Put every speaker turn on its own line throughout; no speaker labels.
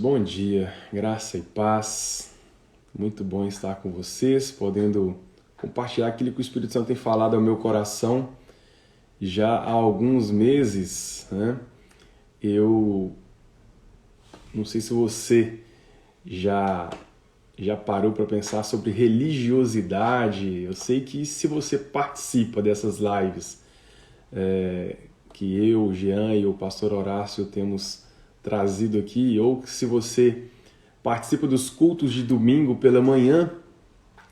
bom dia, graça e paz. Muito bom estar com vocês, podendo compartilhar aquilo que o Espírito Santo tem falado ao meu coração já há alguns meses, né? Eu não sei se você já parou para pensar sobre religiosidade. Eu sei que se você participa dessas lives que eu, o Jean e o pastor Horácio temos trazido aqui, ou se você participa dos cultos de domingo pela manhã,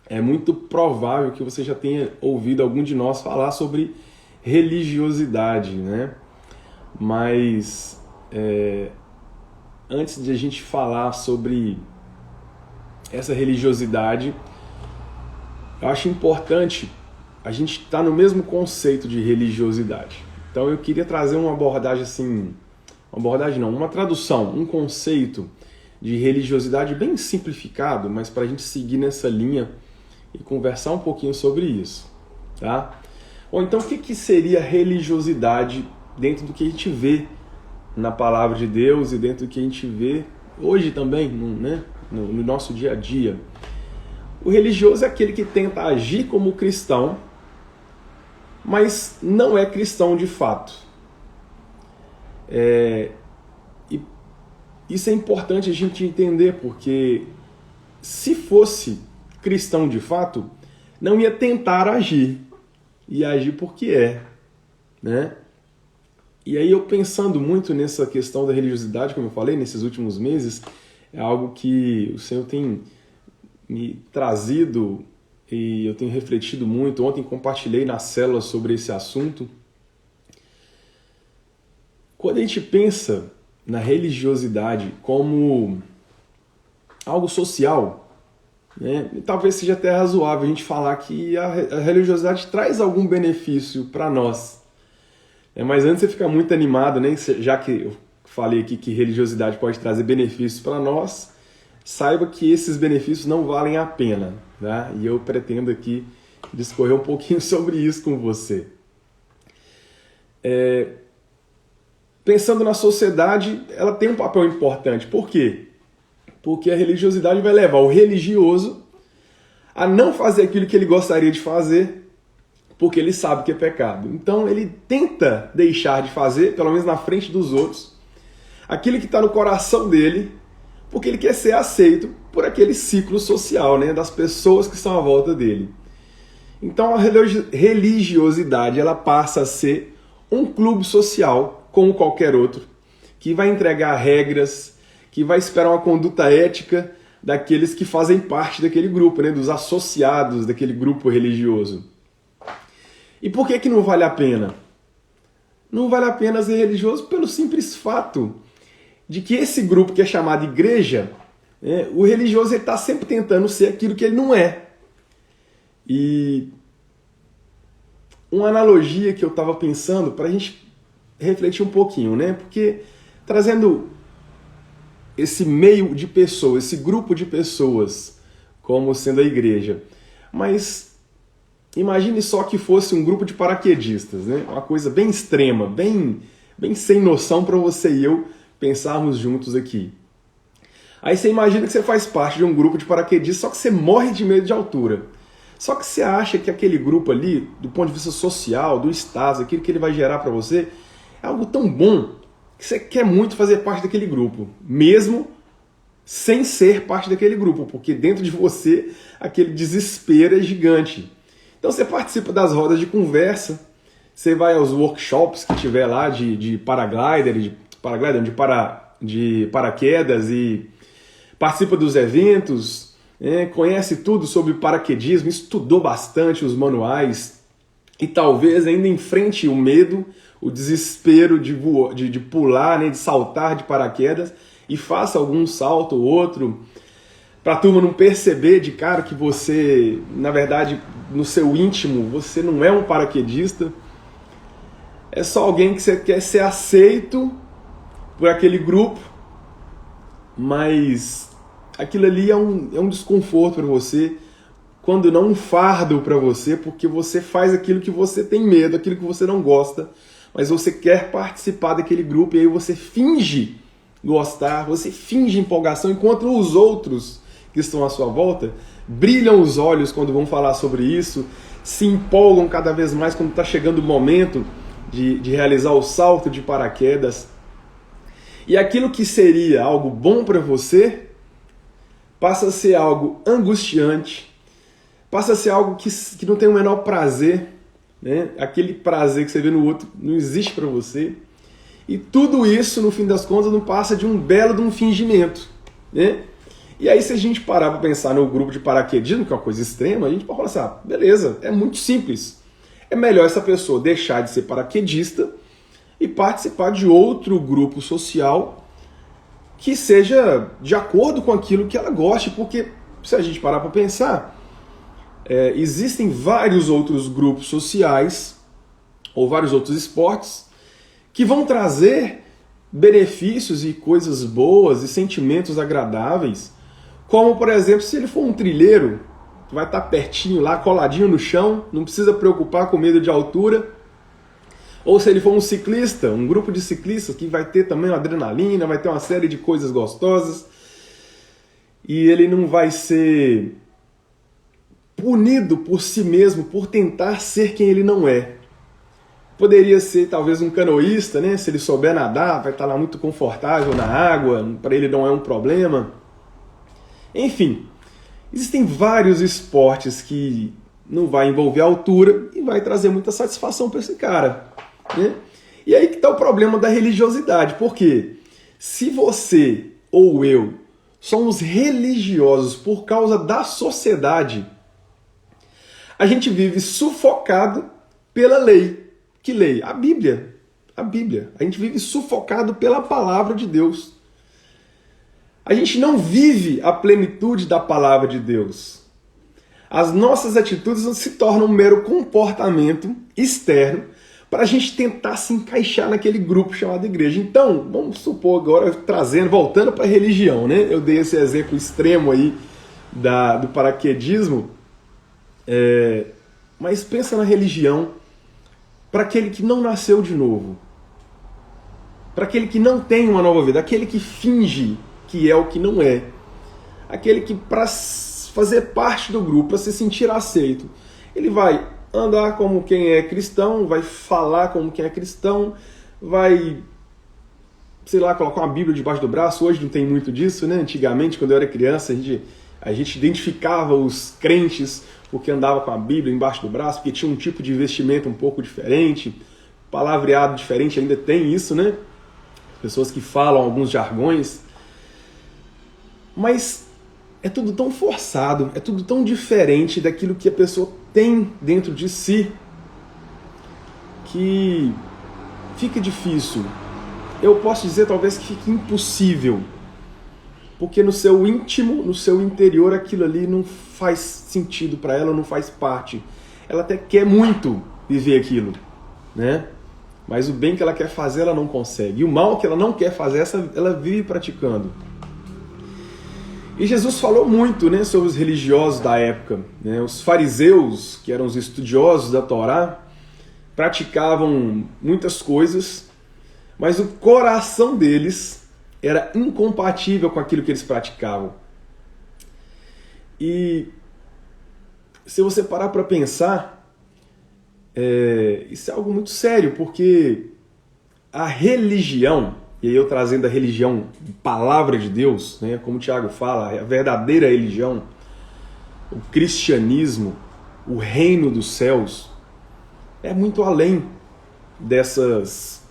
é muito provável que você já tenha ouvido algum de nós falar sobre religiosidade, né? Mas antes de a gente falar sobre essa religiosidade, eu acho importante a gente estar no mesmo conceito de religiosidade. Então eu queria trazer uma abordagem assim, uma tradução, um conceito de religiosidade bem simplificado, mas para a gente seguir nessa linha e conversar um pouquinho sobre isso, tá? Ou então, o que seria religiosidade dentro do que a gente vê na palavra de Deus e dentro do que a gente vê hoje também, né? No nosso dia a dia? O religioso é aquele que tenta agir como cristão, mas não é cristão de fato. E isso é importante a gente entender, porque se fosse cristão de fato, não ia tentar agir, ia agir porque né? E aí eu pensando muito nessa questão da religiosidade, como eu falei, nesses últimos meses, é algo que o Senhor tem me trazido e eu tenho refletido muito. Ontem compartilhei na célula sobre esse assunto. Quando a gente pensa na religiosidade como algo social, né, talvez seja até razoável a gente falar que a religiosidade traz algum benefício para nós. Mas antes você fica muito animado, né? Já que eu falei aqui que religiosidade pode trazer benefícios para nós, saiba que esses benefícios não valem a pena, né? E eu pretendo aqui discorrer um pouquinho sobre isso com você. Pensando na sociedade, ela tem um papel importante. Por quê? Porque a religiosidade vai levar o religioso a não fazer aquilo que ele gostaria de fazer, porque ele sabe que é pecado. Então ele tenta deixar de fazer, pelo menos na frente dos outros, aquilo que está no coração dele, porque ele quer ser aceito por aquele ciclo social, né, das pessoas que estão à volta dele. Então a religiosidade ela passa a ser um clube social, como qualquer outro, que vai entregar regras, que vai esperar uma conduta ética daqueles que fazem parte daquele grupo, né, dos associados daquele grupo religioso. E por que não vale a pena? Não vale a pena ser religioso pelo simples fato de que esse grupo que é chamado igreja, o religioso está sempre tentando ser aquilo que ele não é. E uma analogia que eu estava pensando para a gente refletir um pouquinho, né? Porque trazendo esse meio de pessoas, esse grupo de pessoas como sendo a igreja, mas imagine só que fosse um grupo de paraquedistas, né? Uma coisa bem extrema, bem sem noção para você e eu pensarmos juntos aqui. Aí você imagina que você faz parte de um grupo de paraquedistas, só que você morre de medo de altura. Só que você acha que aquele grupo ali, do ponto de vista social, do status, aquilo que ele vai gerar para você, é algo tão bom que você quer muito fazer parte daquele grupo, mesmo sem ser parte daquele grupo, porque dentro de você aquele desespero é gigante. Então você participa das rodas de conversa, você vai aos workshops que tiver lá de paraquedas e participa dos eventos, conhece tudo sobre paraquedismo, estudou bastante os manuais e talvez ainda enfrente o medo, o desespero de pular, né, de saltar de paraquedas e faça algum salto ou outro para a turma não perceber de cara que você, na verdade, no seu íntimo, você não é um paraquedista. É só alguém que você quer ser aceito por aquele grupo, mas aquilo ali é um desconforto para você, quando não um fardo para você, porque você faz aquilo que você tem medo, aquilo que você não gosta, mas você quer participar daquele grupo e aí você finge gostar, você finge empolgação, enquanto os outros que estão à sua volta brilham os olhos quando vão falar sobre isso, se empolgam cada vez mais quando está chegando o momento de realizar o salto de paraquedas. E aquilo que seria algo bom para você passa a ser algo angustiante, passa a ser algo que não tem o menor prazer, né? Aquele prazer que você vê no outro não existe para você. E tudo isso, no fim das contas, não passa de um belo de um fingimento, né? E aí, se a gente parar para pensar no grupo de paraquedismo, que é uma coisa extrema, a gente pode falar assim, beleza, é muito simples. É melhor essa pessoa deixar de ser paraquedista e participar de outro grupo social que seja de acordo com aquilo que ela goste, porque se a gente parar para pensar, existem vários outros grupos sociais ou vários outros esportes que vão trazer benefícios e coisas boas e sentimentos agradáveis, como, por exemplo, se ele for um trilheiro, vai estar pertinho lá, coladinho no chão, não precisa preocupar com medo de altura. Ou se ele for um ciclista, um grupo de ciclistas que vai ter também uma adrenalina, vai ter uma série de coisas gostosas, e ele não vai ser punido por si mesmo por tentar ser quem ele não é. Poderia ser talvez um canoísta, né? Se ele souber nadar, vai estar lá muito confortável na água, para ele não é um problema. Enfim, existem vários esportes que não vai envolver a altura e vai trazer muita satisfação para esse cara, né? E aí que está o problema da religiosidade, porque se você ou eu somos religiosos por causa da sociedade, a gente vive sufocado pela lei. Que lei? A Bíblia. A Bíblia. A gente vive sufocado pela palavra de Deus. A gente não vive a plenitude da palavra de Deus. As nossas atitudes se tornam um mero comportamento externo para a gente tentar se encaixar naquele grupo chamado igreja. Então, vamos supor agora, voltando para a religião, né? Eu dei esse exemplo extremo aí do paraquedismo, mas pensa na religião para aquele que não nasceu de novo, para aquele que não tem uma nova vida, aquele que finge que é o que não é, aquele que para fazer parte do grupo, para se sentir aceito, ele vai andar como quem é cristão, vai falar como quem é cristão, vai, sei lá, colocar uma Bíblia debaixo do braço. Hoje não tem muito disso, né? Antigamente, quando eu era criança, a gente identificava os crentes porque andava com a Bíblia embaixo do braço, porque tinha um tipo de vestimento um pouco diferente, palavreado diferente, ainda tem isso, né? Pessoas que falam alguns jargões. Mas é tudo tão forçado, é tudo tão diferente daquilo que a pessoa tem dentro de si, que fica difícil. Eu posso dizer talvez que fique impossível, porque no seu íntimo, no seu interior, aquilo ali não faz sentido para ela, não faz parte. Ela até quer muito viver aquilo, né? Mas o bem que ela quer fazer, ela não consegue. E o mal que ela não quer fazer, ela vive praticando. E Jesus falou muito, né, sobre os religiosos da época, né? Os fariseus, que eram os estudiosos da Torá, praticavam muitas coisas, mas o coração deles era incompatível com aquilo que eles praticavam. E se você parar para pensar, isso é algo muito sério, porque a religião, e aí eu trazendo a religião, palavra de Deus, né, como o Tiago fala, a verdadeira religião, o cristianismo, o reino dos céus, é muito além dessas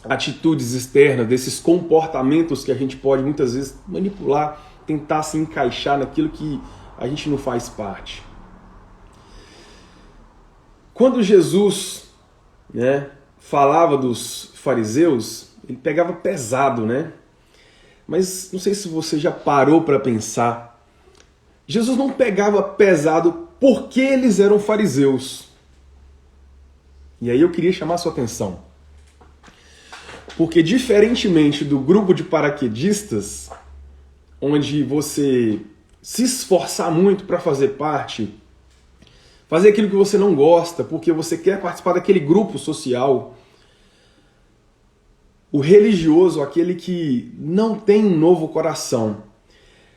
atitudes externas, desses comportamentos que a gente pode muitas vezes manipular, tentar se encaixar naquilo que a gente não faz parte. Quando Jesus, né, falava dos fariseus, ele pegava pesado, né? Mas não sei se você já parou para pensar. Jesus não pegava pesado porque eles eram fariseus. E aí eu queria chamar a sua atenção. Porque diferentemente do grupo de paraquedistas, onde você se esforçar muito para fazer parte, fazer aquilo que você não gosta, porque você quer participar daquele grupo social, o religioso, aquele que não tem um novo coração,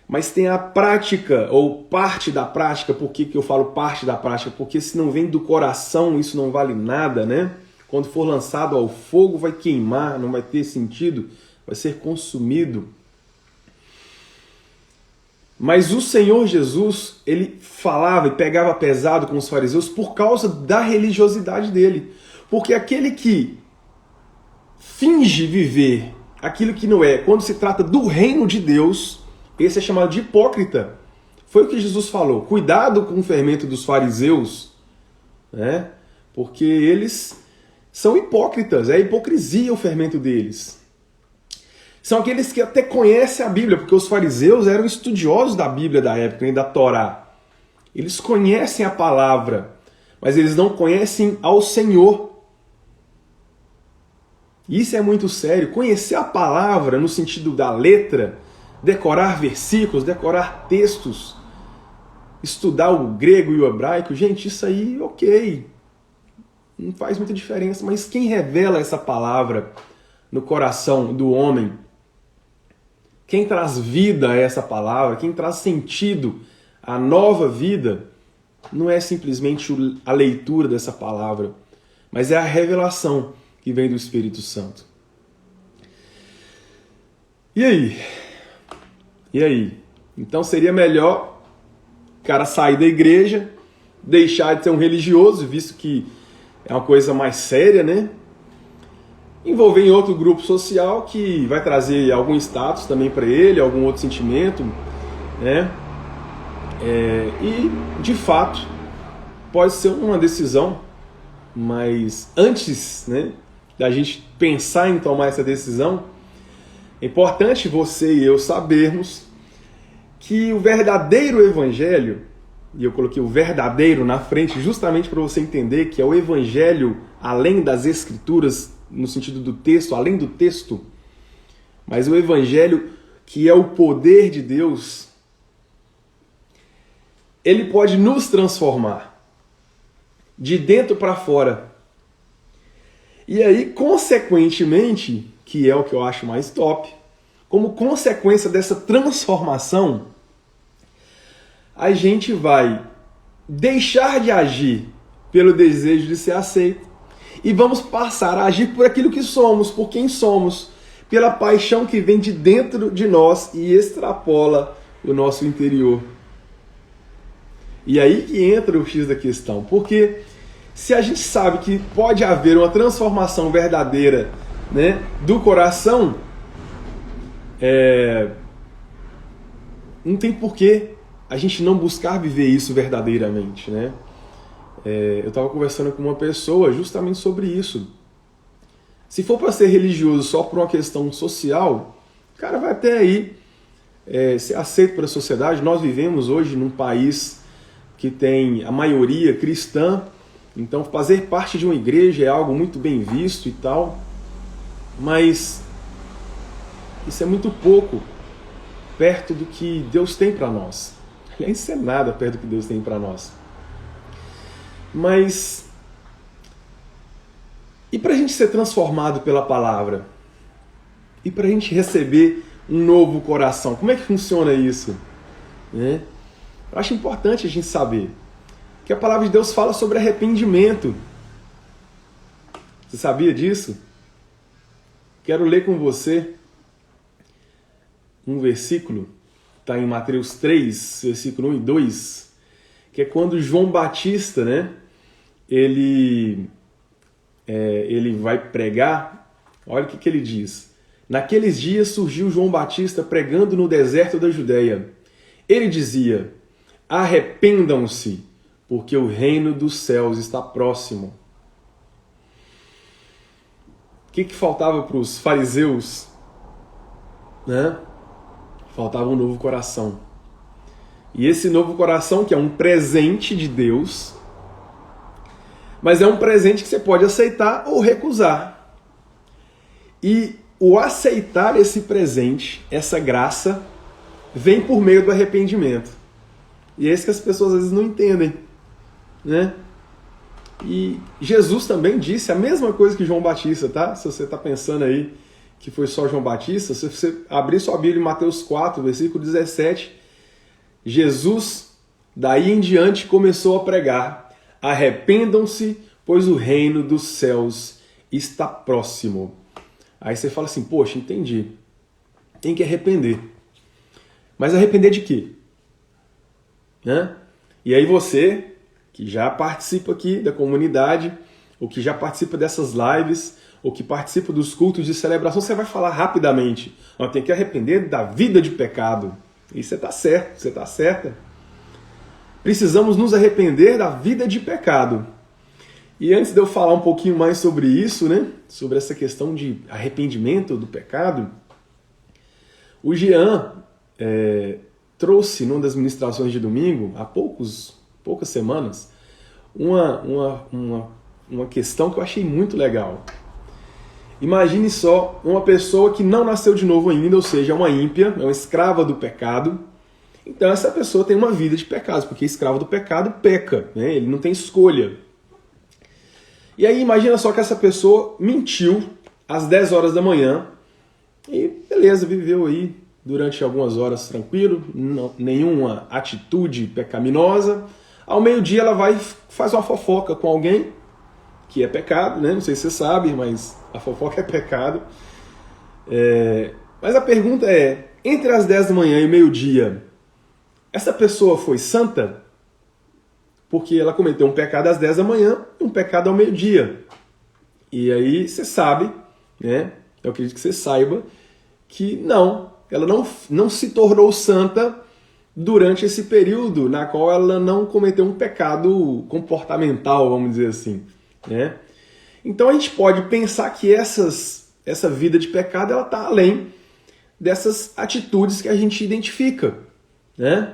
mas tem a prática, ou parte da prática. Por que eu falo parte da prática? Porque se não vem do coração, isso não vale nada, né? Quando for lançado ao fogo, vai queimar, não vai ter sentido, vai ser consumido. Mas o Senhor Jesus, ele falava e pegava pesado com os fariseus por causa da religiosidade dele. Porque aquele que finge viver aquilo que não é, quando se trata do reino de Deus, esse é chamado de hipócrita. Foi o que Jesus falou. Cuidado com o fermento dos fariseus, né? Porque eles são hipócritas, é hipocrisia o fermento deles. São aqueles que até conhecem a Bíblia, porque os fariseus eram estudiosos da Bíblia da época, né, da Torá. Eles conhecem a palavra, mas eles não conhecem ao Senhor. Isso é muito sério. Conhecer a palavra no sentido da letra, decorar versículos, decorar textos, estudar o grego e o hebraico, gente, isso aí, ok, não faz muita diferença, mas quem revela essa palavra no coração do homem, quem traz vida a essa palavra, quem traz sentido à nova vida, não é simplesmente a leitura dessa palavra, mas é a revelação que vem do Espírito Santo. E aí? E aí? Então seria melhor o cara sair da igreja, deixar de ser um religioso, visto que é uma coisa mais séria, né? Envolver em outro grupo social que vai trazer algum status também para ele, algum outro sentimento, né? E, de fato, pode ser uma decisão, mas antes, né, da gente pensar em tomar essa decisão, é importante você e eu sabermos que o verdadeiro evangelho, e eu coloquei o verdadeiro na frente justamente para você entender que é o evangelho além das escrituras, no sentido do texto, além do texto, mas o evangelho que é o poder de Deus, ele pode nos transformar de dentro para fora. E aí, consequentemente, que é o que eu acho mais top, como consequência dessa transformação, a gente vai deixar de agir pelo desejo de ser aceito e vamos passar a agir por aquilo que somos, por quem somos, pela paixão que vem de dentro de nós e extrapola o nosso interior. E aí que entra o X da questão, porque se a gente sabe que pode haver uma transformação verdadeira, né, do coração, não tem porquê a gente não buscar viver isso verdadeiramente, né? Eu estava conversando com uma pessoa justamente sobre isso. Se for para ser religioso só por uma questão social, o cara vai até aí ser aceito pela sociedade. Nós vivemos hoje num país que tem a maioria cristã, então fazer parte de uma igreja é algo muito bem visto e tal, mas isso é muito pouco perto do que Deus tem para nós. Aliás, isso é nada perto do que Deus tem para nós. Mas e para a gente ser transformado pela palavra? E para a gente receber um novo coração? Como é que funciona isso? Eu acho importante a gente saber que a palavra de Deus fala sobre arrependimento. Você sabia disso? Quero ler com você um versículo, está em Mateus 3, versículo 1 e 2, que é quando João Batista, né, ele vai pregar. Olha o que ele diz. Naqueles dias surgiu João Batista pregando no deserto da Judéia. Ele dizia: arrependam-se, porque o reino dos céus está próximo. O que faltava para os fariseus? Faltava um novo coração. E esse novo coração, que é um presente de Deus, mas é um presente que você pode aceitar ou recusar. E o aceitar esse presente, essa graça, vem por meio do arrependimento. E é isso que as pessoas às vezes não entendem, né? E Jesus também disse a mesma coisa que João Batista, tá? Se você está pensando aí que foi só João Batista, se você abrir sua Bíblia em Mateus 4, versículo 17, Jesus, daí em diante, começou a pregar: arrependam-se, pois o reino dos céus está próximo. Aí você fala assim, poxa, entendi. Tem que arrepender. Mas arrepender de quê? Né? E aí você, que já participa aqui da comunidade, ou que já participa dessas lives, ou que participa dos cultos de celebração, você vai falar rapidamente: tem que arrepender da vida de pecado. E você está certo, você está certa. Precisamos nos arrepender da vida de pecado. E antes de eu falar um pouquinho mais sobre isso, né, sobre essa questão de arrependimento do pecado, o Jean trouxe, numa das ministrações de domingo, há poucas semanas, uma questão que eu achei muito legal. Imagine só uma pessoa que não nasceu de novo ainda, ou seja, é uma ímpia, é uma escrava do pecado. Então essa pessoa tem uma vida de pecados, porque escravo do pecado peca, né? Ele não tem escolha. E aí imagina só que essa pessoa mentiu às 10 horas da manhã e beleza, viveu aí durante algumas horas tranquilo, nenhuma atitude pecaminosa. Ao meio-dia ela vai faz uma fofoca com alguém, que é pecado, né? Não sei se você sabe, mas a fofoca é pecado. Mas a pergunta é, entre as 10 da manhã e o meio-dia, essa pessoa foi santa? Porque ela cometeu um pecado às 10 da manhã e um pecado ao meio-dia. E aí você sabe, né? Eu acredito que você saiba que ela não se tornou santa durante esse período na qual ela não cometeu um pecado comportamental, vamos dizer assim, né? Então a gente pode pensar que essa vida de pecado ela está além dessas atitudes que a gente identifica, né?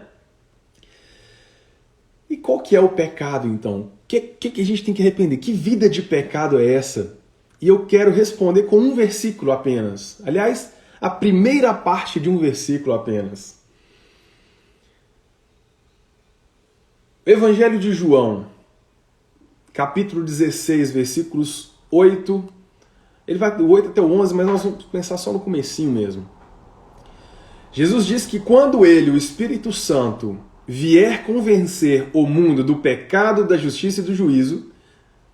E qual que é o pecado, então? O que a gente tem que arrepender? Que vida de pecado é essa? E eu quero responder com um versículo apenas. Aliás, a primeira parte de um versículo apenas. Evangelho de João, capítulo 16, versículos 8. Ele vai do 8 até o 11, mas nós vamos pensar só no comecinho mesmo. Jesus diz que quando ele, o Espírito Santo, vier convencer o mundo do pecado, da justiça e do juízo,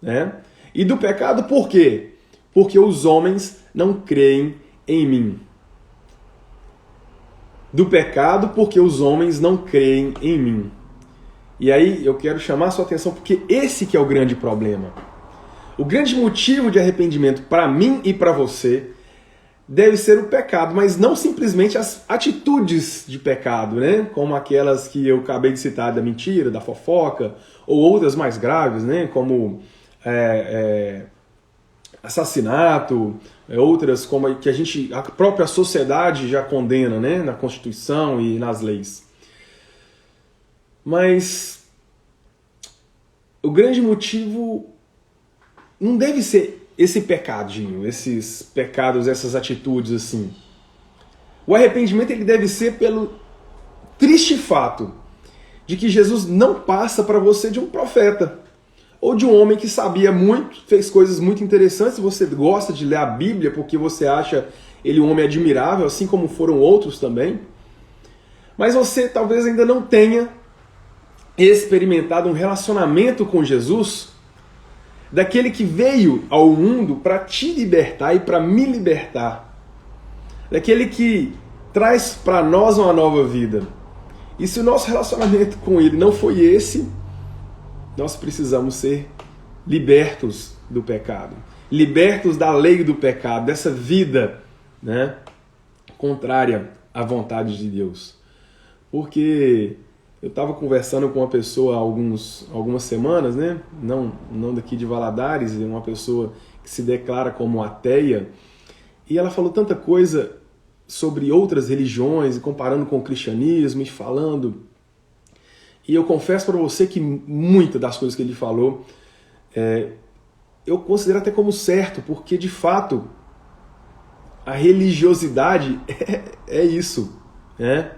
né? E do pecado por quê? Porque os homens não creem em mim. Do pecado porque os homens não creem em mim. E aí eu quero chamar a sua atenção porque esse que é o grande problema. O grande motivo de arrependimento para mim e para você deve ser o pecado, mas não simplesmente as atitudes de pecado, né? Como aquelas que eu acabei de citar, da mentira, da fofoca, ou outras mais graves, né? Como assassinato, outras como que a própria sociedade já condena, né? Na Constituição e nas leis. Mas o grande motivo não deve ser esse pecadinho, esses pecados, essas atitudes assim. O arrependimento ele deve ser pelo triste fato de que Jesus não passa para você de um profeta ou de um homem que sabia muito, fez coisas muito interessantes. Você gosta de ler a Bíblia porque você acha ele um homem admirável, assim como foram outros também. Mas você talvez ainda não tenha experimentado um relacionamento com Jesus, daquele que veio ao mundo para te libertar e para me libertar, daquele que traz para nós uma nova vida. E se o nosso relacionamento com ele não foi esse, nós precisamos ser libertos do pecado, libertos da lei do pecado, dessa vida, né, contrária à vontade de Deus. Porque eu estava conversando com uma pessoa há algumas semanas, né? Não daqui de Valadares, é uma pessoa que se declara como ateia, e ela falou tanta coisa sobre outras religiões, comparando com o cristianismo e falando. E eu confesso para você que muitas das coisas que ele falou, eu considero até como certo, porque de fato a religiosidade é isso, né?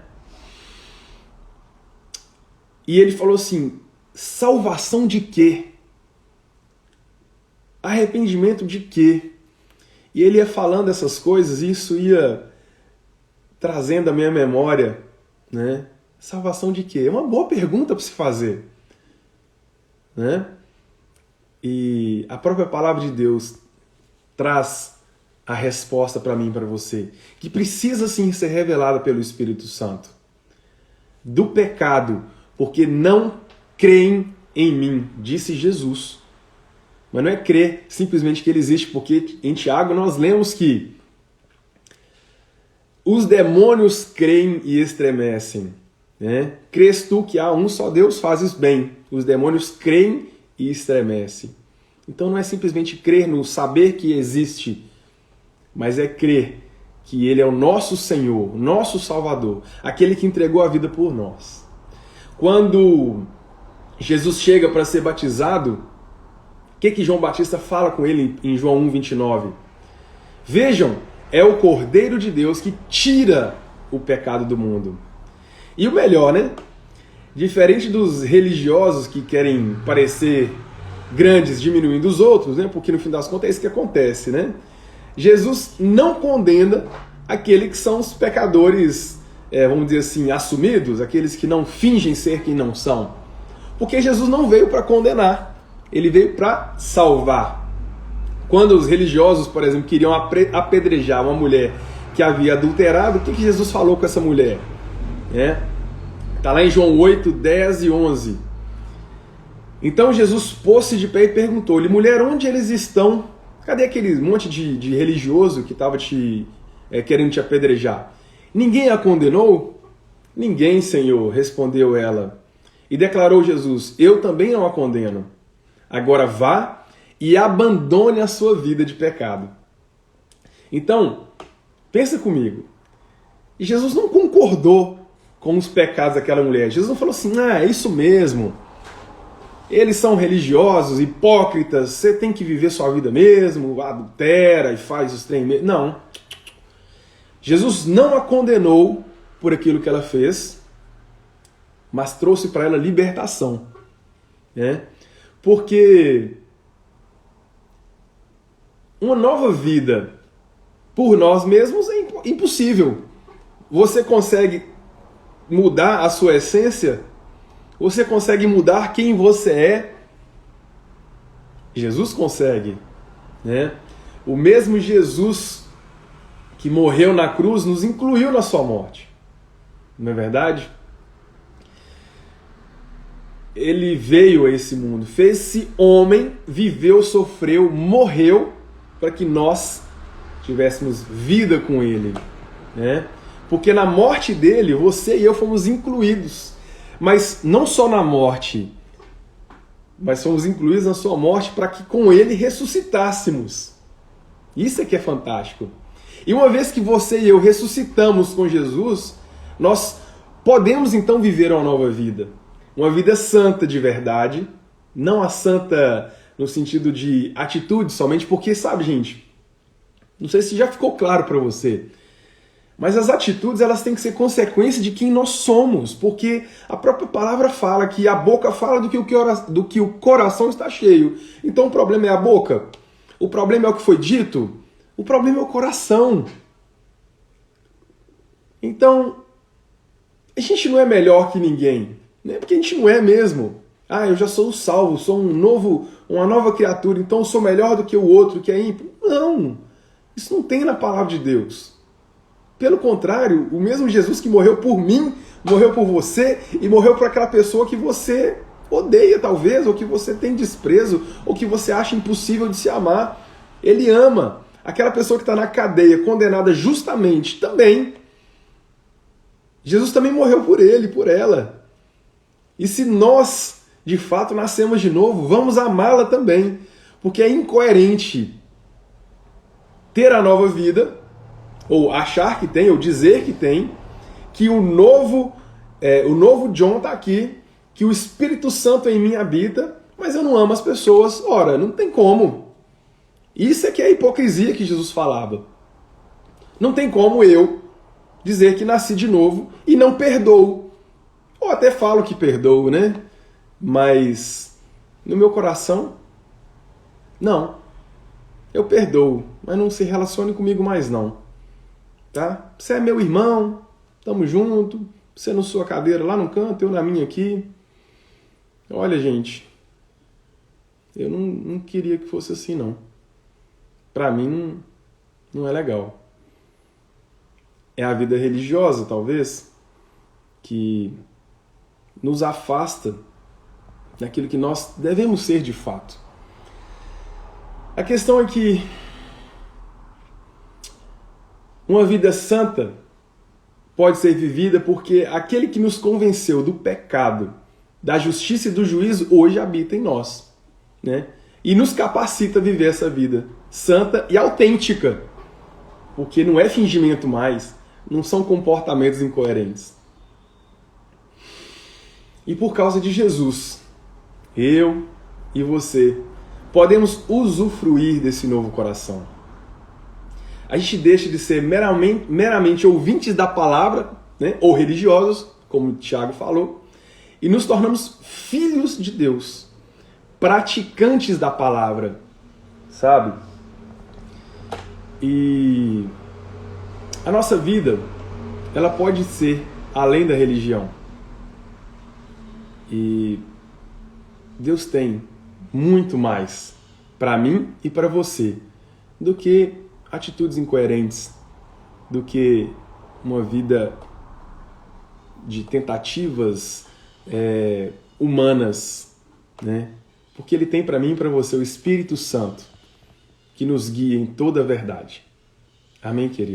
E ele falou assim, salvação de quê? Arrependimento de quê? E ele ia falando essas coisas e isso ia trazendo à minha memória, né? Salvação de quê? É uma boa pergunta para se fazer, né? E a própria palavra de Deus traz a resposta para mim e para você, que precisa sim ser revelada pelo Espírito Santo. Do pecado, porque não creem em mim, disse Jesus. Mas não é crer simplesmente que ele existe, porque em Tiago nós lemos que os demônios creem e estremecem. Né? Crês tu que há um só Deus, fazes bem. Os demônios creem e estremecem. Então não é simplesmente crer no saber que existe, mas é crer que ele é o nosso Senhor, nosso Salvador, aquele que entregou a vida por nós. Quando Jesus chega para ser batizado, o que João Batista fala com ele em João 1,29? Vejam, é o Cordeiro de Deus que tira o pecado do mundo. E o melhor, né? Diferente dos religiosos que querem parecer grandes diminuindo os outros, né? Porque no fim das contas é isso que acontece, né? Jesus não condena aqueles que são os pecadores, vamos dizer assim, assumidos, aqueles que não fingem ser quem não são. Porque Jesus não veio para condenar, ele veio para salvar. Quando os religiosos, por exemplo, queriam apedrejar uma mulher que havia adulterado, o que Jesus falou com essa mulher? Está lá em João 8, 10 e 11. Então Jesus pôs-se de pé e perguntou-lhe: mulher, onde eles estão? Cadê aquele monte de religioso que estava querendo te apedrejar? Ninguém a condenou? Ninguém, Senhor, respondeu ela. E declarou Jesus: eu também não a condeno. Agora vá e abandone a sua vida de pecado. Então, pensa comigo. E Jesus não concordou com os pecados daquela mulher. Jesus não falou assim: é isso mesmo. Eles são religiosos, hipócritas, você tem que viver sua vida mesmo, adultera e faz os trem mesmo. Não. Jesus não a condenou por aquilo que ela fez, mas trouxe para ela libertação. Né? Porque uma nova vida por nós mesmos é impossível. Você consegue mudar a sua essência? Você consegue mudar quem você é? Jesus consegue. Né? O mesmo Jesus que morreu na cruz nos incluiu na sua morte. Não é verdade? Ele veio a esse mundo, fez-se homem, viveu, sofreu, morreu para que nós tivéssemos vida com ele. Né? Porque na morte dele, você e eu fomos incluídos. Mas não só na morte, mas fomos incluídos na sua morte para que com ele ressuscitássemos. Isso é que é fantástico. E uma vez que você e eu ressuscitamos com Jesus, nós podemos então viver uma nova vida. Uma vida santa de verdade, não a santa no sentido de atitude somente, porque, sabe, gente, não sei se já ficou claro para você, mas as atitudes elas têm que ser consequência de quem nós somos, porque a própria palavra fala que a boca fala do que o coração está cheio. Então o problema é a boca? O problema é o que foi dito? O problema é o coração. Então, a gente não é melhor que ninguém, né? Porque a gente não é mesmo. Ah, eu já sou salvo, sou uma nova criatura, então eu sou melhor do que o outro que é ímpio. Não, isso não tem na palavra de Deus. Pelo contrário, o mesmo Jesus que morreu por mim, morreu por você e morreu por aquela pessoa que você odeia talvez, ou que você tem desprezo, ou que você acha impossível de se amar. Ele ama aquela pessoa que está na cadeia, condenada justamente também. Jesus também morreu por ele, por ela. E se nós, de fato, nascemos de novo, vamos amá-la também. Porque é incoerente ter a nova vida, ou achar que tem, ou dizer que tem, que o novo John está aqui, que o Espírito Santo em mim habita, mas eu não amo as pessoas. Ora, não tem como. Isso é que é a hipocrisia que Jesus falava. Não tem como eu dizer que nasci de novo e não perdoo. Ou até falo que perdoo, né? Mas no meu coração, não. eu perdoo, mas não se relacione comigo mais não. Tá? Você é meu irmão, tamo junto, você na sua cadeira lá no canto, eu na minha aqui. Olha, gente, eu não queria que fosse assim não. Pra mim não é legal. É a vida religiosa, talvez, que nos afasta daquilo que nós devemos ser de fato. A questão é que uma vida santa pode ser vivida porque aquele que nos convenceu do pecado, da justiça e do juízo, hoje habita em nós, né? E nos capacita a viver essa vida santa e autêntica, porque não é fingimento mais, não são comportamentos incoerentes. E por causa de Jesus, eu e você podemos usufruir desse novo coração. A gente deixa de ser meramente ouvintes da palavra, né, ou religiosos, como o Tiago falou, e nos tornamos filhos de Deus, praticantes da palavra, sabe? E a nossa vida, ela pode ser além da religião. E Deus tem muito mais para mim e para você do que atitudes incoerentes, do que uma vida de tentativas humanas, né? Porque Ele tem para mim e para você o Espírito Santo, que nos guia em toda a verdade. Amém, querido?